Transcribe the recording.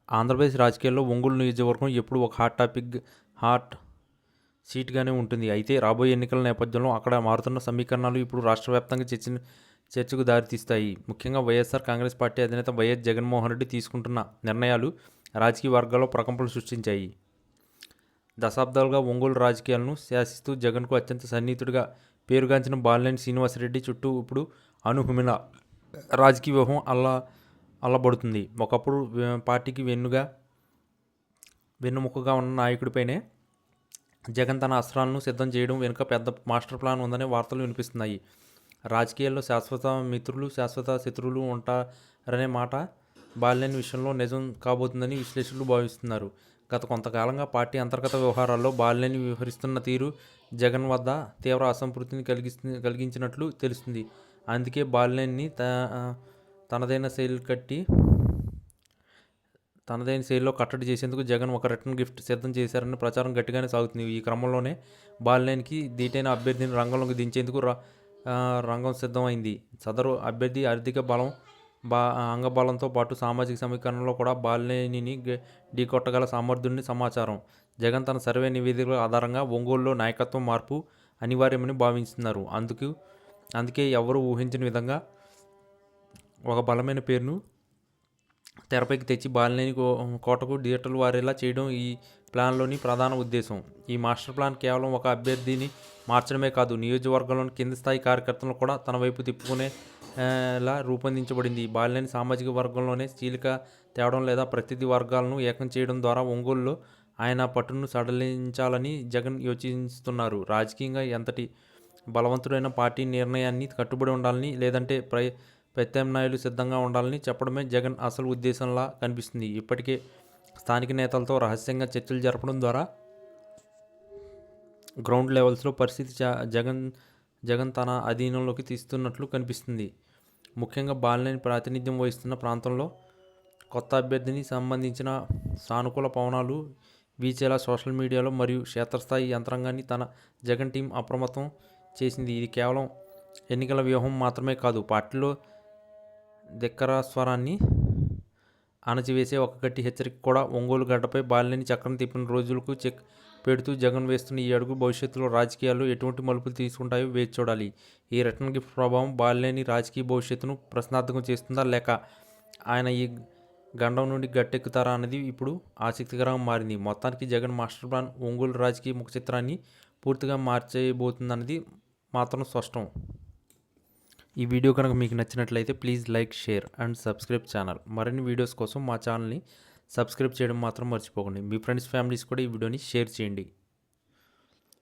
ఆంధ్రప్రదేశ్ రాజకీయాల్లో ఒంగోలు నియోజకవర్గం ఎప్పుడు ఒక హాట్ సీట్గానే ఉంటుంది. అయితే రాబోయే ఎన్నికల నేపథ్యంలో అక్కడ మారుతున్న సమీకరణాలు ఇప్పుడు రాష్ట్ర వ్యాప్తంగా చర్చకు దారితీస్తాయి. ముఖ్యంగా వైఎస్ఆర్ కాంగ్రెస్ పార్టీ అధినేత వైఎస్ జగన్మోహన్ రెడ్డి తీసుకుంటున్న నిర్ణయాలు రాజకీయ వర్గాల్లో ప్రకంపనలు సృష్టించాయి. దశాబ్దాలుగా ఒంగోలు రాజకీయాలను శాసిస్తూ జగన్కు అత్యంత సన్నిహితుడిగా పేరుగాంచిన బాలినేని శ్రీనివాసరెడ్డి చుట్టూ ఇప్పుడు అనూహ్యమైన రాజకీయ వ్యూహం అల్లబడుతుంది. ఒకప్పుడు పార్టీకి వెన్నుముకగా ఉన్న నాయకుడిపైనే జగన్ తన అస్త్రాలను సిద్ధం చేయడం వెనుక పెద్ద మాస్టర్ ప్లాన్ ఉందనే వార్తలు వినిపిస్తున్నాయి. రాజకీయాల్లో శాశ్వత మిత్రులు, శాశ్వత శత్రువులు ఉంటారనే మాట బాలినేని విషయంలో నిజం కాబోతుందని విశ్లేషకులు భావిస్తున్నారు. గత కొంతకాలంగా పార్టీ అంతర్గత వ్యవహారాల్లో బాలినేని వ్యవహరిస్తున్న తీరు జగన్ వద్ద తీవ్ర అసంతృప్తిని కలిగించినట్లు తెలుస్తుంది. అందుకే బాలినేనిని తనదైన శైలిలో కట్టడి చేసేందుకు జగన్ ఒక రిటర్న్ గిఫ్ట్ సిద్ధం చేశారని ప్రచారం గట్టిగానే సాగుతుంది. ఈ క్రమంలోనే బాలినేనికి దీటైన అభ్యర్థిని రంగంలోకి దించేందుకు రంగం సిద్ధమైంది. సదరు అభ్యర్థి ఆర్థిక బలం, అంగబలంతో పాటు సామాజిక సమీకరణలో కూడా బాలినేనిని ఢీకొట్టగల సమర్థుడిని సమాచారం. జగన్ తన సర్వే నివేదికల ఆధారంగా ఒంగోలులో నాయకత్వం మార్పు అనివార్యమని భావిస్తున్నారు. అందుకే ఎవరూ ఊహించని విధంగా ఒక బలమైన పేరును తెరపైకి తెచ్చి బాలినేని కోటకు డిజిటల్ వారేలా చేయడం ఈ ప్లాన్లోని ప్రధాన ఉద్దేశం. ఈ మాస్టర్ ప్లాన్ కేవలం ఒక అభ్యర్థిని మార్చడమే కాదు, నియోజకవర్గంలోని కింది స్థాయి కార్యకర్తలను కూడా తన వైపు తిప్పుకునేలా రూపొందించబడింది. బాలినేని సామాజిక వర్గంలోనే చీలిక తేవడం లేదా ప్రతినిధి వర్గాలను ఏకం చేయడం ద్వారా ఒంగోలులో ఆయన పట్టును సడలించాలని జగన్ యోచిస్తున్నారు. రాజకీయంగా ఎంతటి బలవంతుడైన పార్టీ నిర్ణయాన్ని కట్టుబడి ఉండాలని, లేదంటే ప్రత్యామ్నాయాలు సిద్ధంగా ఉండాలని చెప్పడమే జగన్ అసలు ఉద్దేశంలా కనిపిస్తుంది. ఇప్పటికే స్థానిక నేతలతో రహస్యంగా చర్చలు జరపడం ద్వారా గ్రౌండ్ లెవెల్స్లో పరిస్థితి జగన్ తన అధీనంలోకి తీస్తున్నట్లు కనిపిస్తుంది. ముఖ్యంగా బాలినేని ప్రాతినిధ్యం వహిస్తున్న ప్రాంతంలో కొత్త అభ్యర్థిని సంబంధించిన సానుకూల పవనాలు వీచేలా సోషల్ మీడియాలో మరియు క్షేత్రస్థాయి యంత్రాంగాన్ని తన జగన్ టీం అప్రమత్తం చేసింది. ఇది కేవలం ఎన్నికల వ్యూహం మాత్రమే కాదు, పార్టీలో ధిక్కారస్వరాన్ని అణచివేసే ఒక గట్టి హెచ్చరిక కూడా. ఒంగోలు గడ్డపై బాలినేని చక్రం తిప్పిన రోజులకు చెక్ పెడుతూ జగన్ వేస్తున్న ఈ అడుగు భవిష్యత్తులో రాజకీయాల్లో ఎటువంటి మలుపులు తీసుకుంటాయో వేచి చూడాలి. ఈ రిటర్న్ గిఫ్ట్ ప్రభావం బాలినేని రాజకీయ భవిష్యత్తును ప్రశ్నార్థకం చేస్తుందా, లేక ఆయన ఈ గండం నుండి గట్టెక్కుతారా అన్నది ఇప్పుడు ఆసక్తికరంగా మారింది. మొత్తానికి జగన్ మాస్టర్ ప్లాన్ ఒంగోలు రాజకీయ ముఖ చిత్రాన్ని పూర్తిగా మార్చేయబోతుందన్నది మాత్రం స్పష్టం. ఈ వీడియో కనుక మీకు నచ్చినట్లయితే please like, share and subscribe channel. మరిన్ని వీడియోస్ కోసం మా ఛానల్ని సబ్స్క్రైబ్ చేయడం మాత్రం మర్చిపోకండి. మీ ఫ్రెండ్స్, ఫ్యామిలీస్ కూడా ఈ వీడియోని షేర్ చేయండి.